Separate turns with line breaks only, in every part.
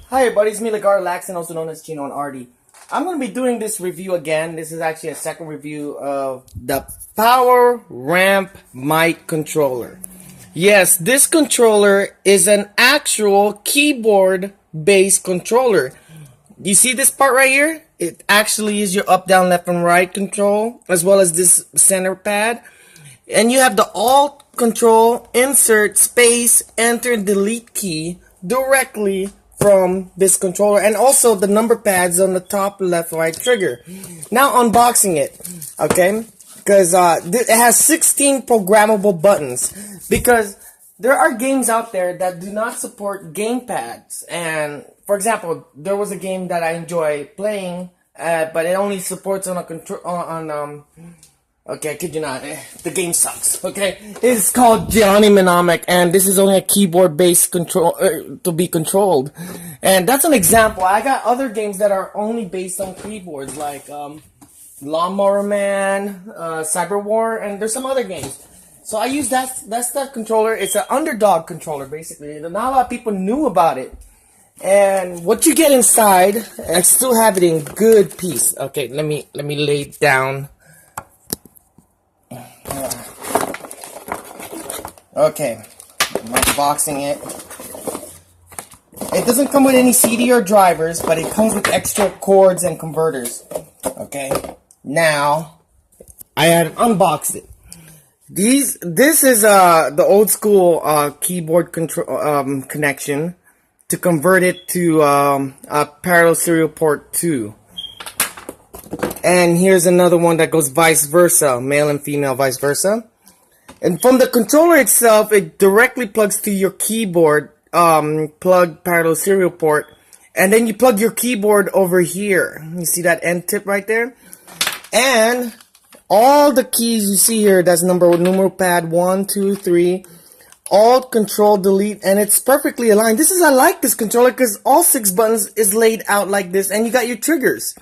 Hi everybody, it's me Lagar Laxon, also known as Chino and Artie. I'm going to be doing this review again. This is actually a second review of the POWERRAMP MITE controller. Yes, this controller is an actual keyboard-based controller. You see this part right here? It actually is your up, down, left, and right control, as well as this center pad. And you have the Alt, Control, Insert, Space, Enter, Delete key directly from this controller, and also the number pads on the top left right trigger. Now unboxing it, okay, because it has 16 programmable buttons, because there are games out there that do not support gamepads. And for example, there was a game that I enjoy playing, but it only supports on a control okay, I kid you not, the game sucks, okay? It's called Johnny Mnemonic, and this is only a keyboard-based control, to be controlled. And that's an example. I got other games that are only based on keyboards, like, Lawnmower Man, Cyber War, and there's some other games. So I use that's that controller. It's an underdog controller, basically. Not a lot of people knew about it. And what you get inside, I still have it in good piece. Okay, let me lay it down. Okay, I'm unboxing it. It doesn't come with any CD or drivers, but it comes with extra cords and converters. Okay, now I had unboxed it. This is the old school keyboard control connection to convert it to a parallel serial port 2. And here's another one that goes vice versa, male and female vice versa. And from the controller itself, it directly plugs to your keyboard, plug parallel serial port, and then you plug your keyboard over here. You see that end tip right there? And all the keys you see here, that's numeral pad 1, 2, 3, Alt, Control, Delete, and it's perfectly aligned. I like this controller because all 6 buttons is laid out like this, and you got your triggers.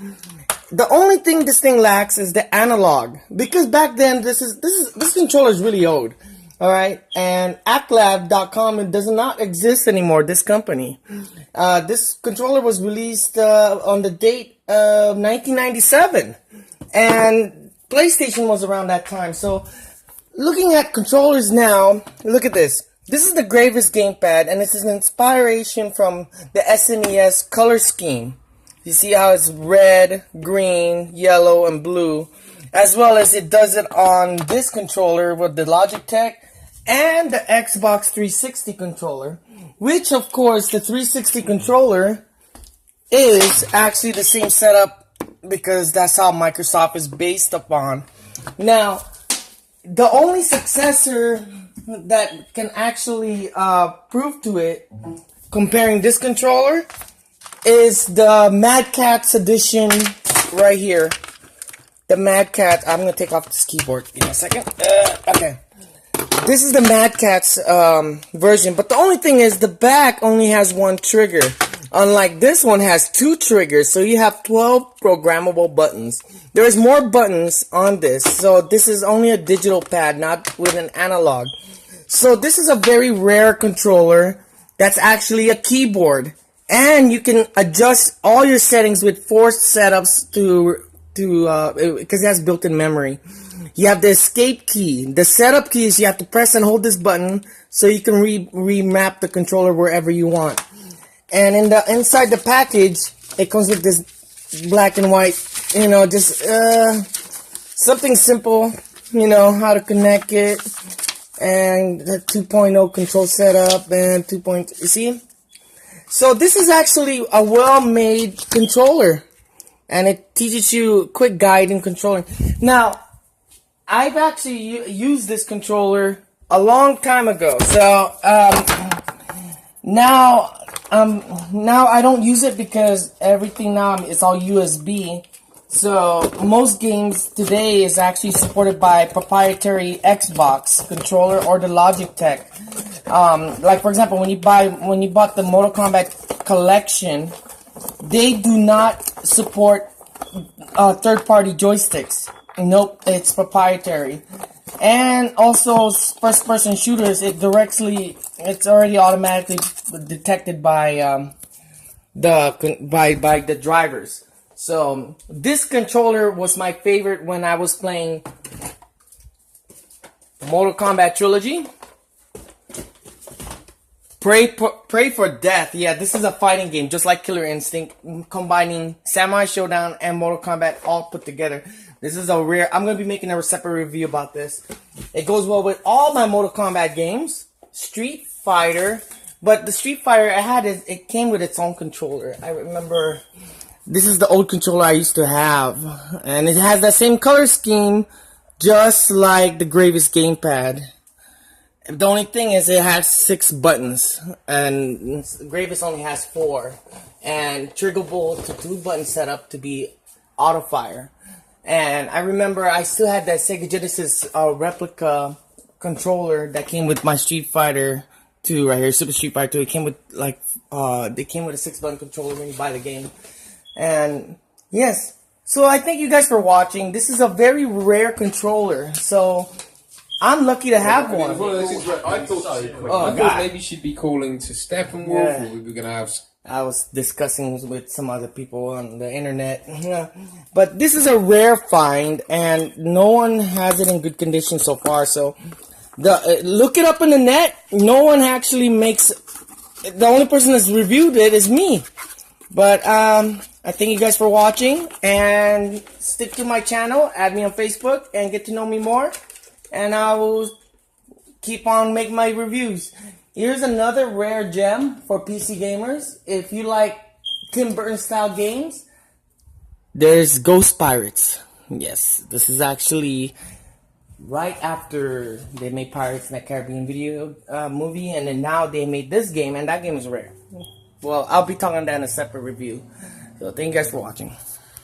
The only thing this thing lacks is the analog, because back then this controller is really old, all right. And aclab.com, it does not exist anymore. This company, this controller was released on the date of 1997, and PlayStation was around that time. So, looking at controllers now, look at this. This is the Gravest gamepad, and this is an inspiration from the SNES color scheme. You see how it's red, green, yellow, and blue, as well as it does it on this controller with the Logitech and the Xbox 360 controller, which of course the 360 controller is actually the same setup because that's how Microsoft is based upon. Now, the only successor that can actually prove to it, comparing this controller, is the Mad Catz edition right here. The Mad Catz. I'm gonna take off this keyboard in a second. Okay, this is the Mad Catz version, but the only thing is the back only has 1 trigger, unlike this one has 2 triggers. So you have 12 programmable buttons. There is more buttons on this, so this is only a digital pad, not with an analog. So this is a very rare controller that's actually a keyboard. And you can adjust all your settings with forced setups because it has built-in memory. You have the escape key. The setup key is you have to press and hold this button so you can remap the controller wherever you want. And inside the package, it comes with this black and white, just something simple, how to connect it, and the 2.0 control setup and 2.0. You see? So this is actually a well-made controller, and it teaches you a quick guide in controlling. Now, I've actually used this controller a long time ago. So now I don't use it because everything now is all USB. So most games today is actually supported by proprietary Xbox controller or the Logitech. Like for example, when you bought the Mortal Kombat collection, they do not support third-party joysticks. Nope, it's proprietary. And also first-person shooters, it's already automatically detected by by the drivers. So this controller was my favorite when I was playing Mortal Kombat Trilogy. Pray for Death. Yeah, this is a fighting game, just like Killer Instinct, combining Samurai Showdown and Mortal Kombat all put together. This is a rare. I'm going to be making a separate review about this. It goes well with all my Mortal Kombat games. Street Fighter. But the Street Fighter I had, it came with its own controller. I remember this is the old controller I used to have. And it has that same color scheme, just like the Gravis gamepad. The only thing is it has 6 buttons, and Gravis only has 4, and triggable to 2 button setup to be auto fire. And I remember I still had that Sega Genesis replica controller that came with my Street Fighter 2 right here, Super Street Fighter 2. It came with like they came with a 6 button controller when you buy the game. And yes, so I thank you guys for watching. This is a very rare controller, so I'm lucky to have one.
I thought maybe she'd be calling to Steppenwolf, or we were going to have...
I was discussing with some other people on the internet. But this is a rare find, and no one has it in good condition so far. So look it up in the net. No one actually makes... The only person that's reviewed it is me. But I thank you guys for watching, and stick to my channel. Add me on Facebook and get to know me more. And I will keep on making my reviews. Here's another rare gem for PC gamers. If you like Tim Burton style games, there's Ghost Pirates. Yes, this is actually right after they made Pirates in the Caribbean movie, and then now they made this game, and that game is rare. Well, I'll be talking that in a separate review. So thank you guys for watching.